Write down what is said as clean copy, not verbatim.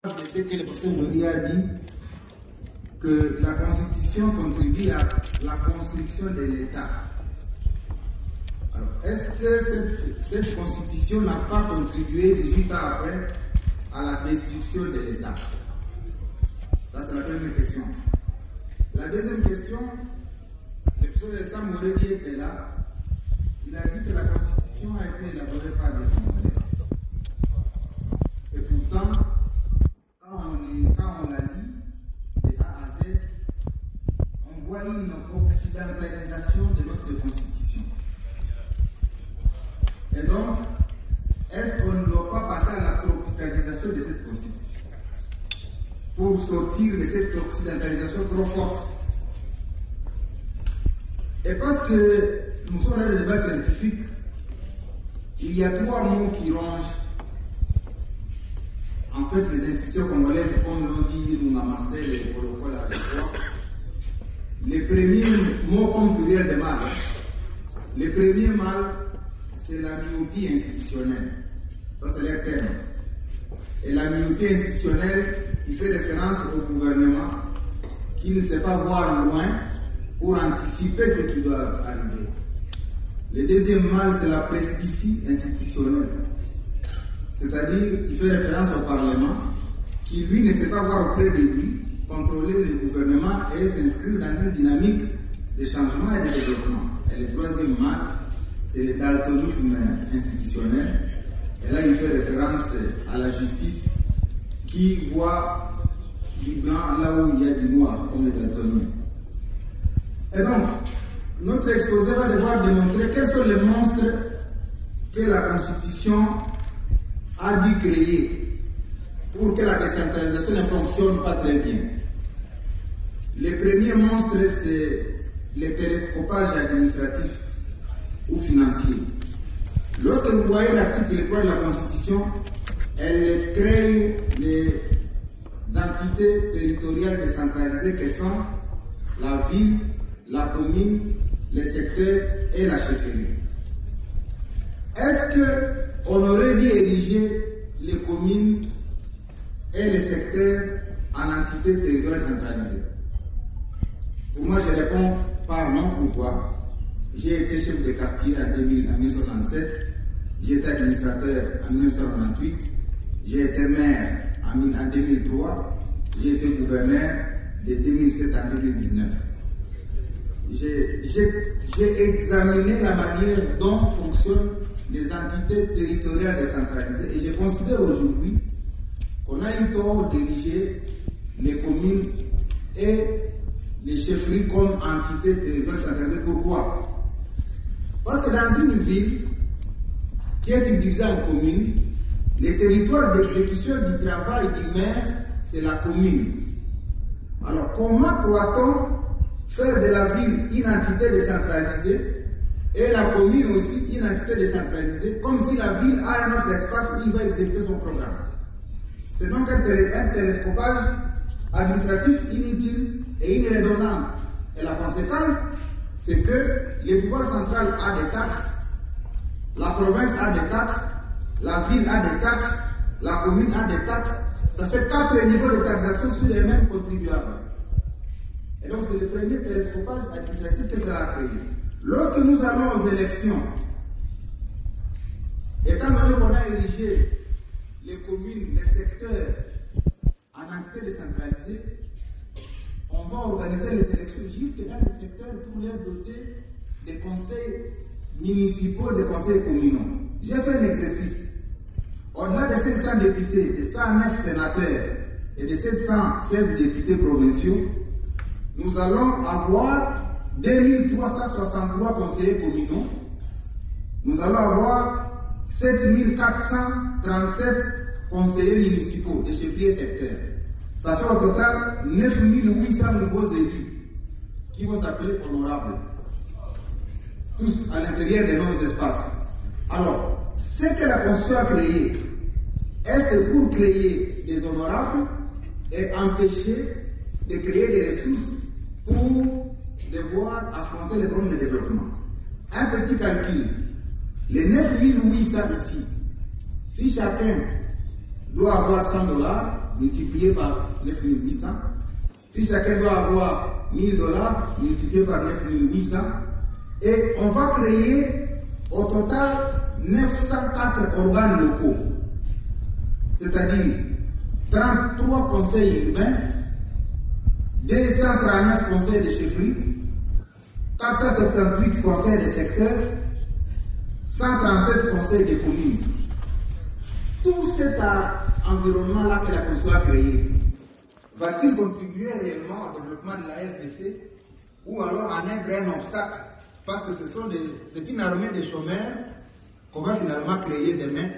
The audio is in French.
Je sais que le professeur Joly a dit que la Constitution contribue à la construction de l'État. Alors, est-ce que cette Constitution n'a pas contribué 18 ans après à la destruction de l'État? Ça, c'est la première question. La deuxième question, le professeur Sam Moredi était là. Il a dit que la Constitution a été élaborée par des Congolais. Et pourtant, quand on la lit, de A à Z, on voit une occidentalisation de notre Constitution. Et donc, est-ce qu'on ne doit pas passer à la tropicalisation de cette Constitution pour sortir de cette occidentalisation trop forte? Et parce que nous sommes dans le débat scientifique, il y a trois mots qui rongent en fait les institutions congolaises, comme l'ont dit nous à Marseille, les Colocol à l'époque. Les premiers mots comme pluriel de mal. Le premier mal, c'est la myopie institutionnelle. Ça, c'est leur terme. Et la myopie institutionnelle, il fait référence au gouvernement qui ne sait pas voir loin pour anticiper ce qui doit arriver. Le deuxième mal, c'est la presbytie institutionnelle. C'est-à-dire qu'il fait référence au Parlement, qui lui ne sait pas voir auprès de lui, contrôler le gouvernement et s'inscrire dans une dynamique de changement et de développement. Et le troisième mal, c'est le daltonisme institutionnel. Et là, il fait référence à la justice qui voit du blanc là où il y a du noir, comme le daltonisme. Et donc, notre exposé va devoir démontrer quels sont les monstres que la Constitution a dû créer pour que la décentralisation ne fonctionne pas très bien. Le premier monstre, c'est le télescopage administratif ou financier. Lorsque vous voyez l'article 3 de la Constitution, elle crée les entités territoriales décentralisées que sont la ville, la commune, les secteurs et la chefferie. Est-ce qu'on aurait dû ériger les communes et les secteurs en entités territoriales centralisées? Pour moi, je réponds par non. Pourquoi? J'ai été chef de quartier en 1997, j'ai été administrateur en 1998, j'ai été maire en 2003, j'ai été gouverneur de 2007 à 2019. J'ai examiné la manière dont fonctionnent les entités territoriales décentralisées et je considère aujourd'hui qu'on a eu tort d'ériger les communes et les chefferies comme entités territoriales centralisées. Pourquoi? Parce que dans une ville qui est subdivisée en communes, le territoire d'exécution du travail du maire, c'est la commune. Alors comment pourra-t-on faire de la ville une entité décentralisée et la commune aussi une entité décentralisée, comme si la ville a un autre espace où il va exécuter son programme? C'est donc un télescopage administratif inutile et une redondance. Et la conséquence, c'est que le pouvoir central a des taxes, la province a des taxes, la ville a des taxes, la commune a des taxes. Ça fait 4 niveaux de taxation sur les mêmes contribuables. Et donc c'est le premier télescopage administratif que cela a créé. Lorsque nous allons aux élections, étant donné qu'on a érigé les communes, les secteurs en entités décentralisées, on va organiser les élections jusque dans les secteurs pour les doter des conseils municipaux, des conseils communaux. J'ai fait un exercice. Au-delà de 500 députés, de 109 sénateurs et de 716 députés provinciaux, nous allons avoir 2363 conseillers communaux. Nous allons avoir 7437 conseillers municipaux de chefferie et secteurs. Ça fait au total 9800 nouveaux élus qui vont s'appeler honorables. Tous à l'intérieur de nos espaces. Alors, ce que la Constitution a créé, est-ce pour créer des honorables et empêcher de créer des ressources pour devoir affronter les problèmes de développement? Un petit calcul. Les 9800 ici, si chacun doit avoir $100, multiplié par 9800. Si chacun doit avoir $1000 multiplié par 9800, et on va créer au total 904 organes locaux, c'est-à-dire 33 conseils urbains, 239 conseils de chefferie, 478 conseils de secteur, 137 conseils de communes. Tout cet environnement-là que la Constitution a créé, va-t-il contribuer réellement au développement de la RDC ou alors en être un obstacle? Parce que c'est une armée de chômeurs qu'on va finalement créer demain.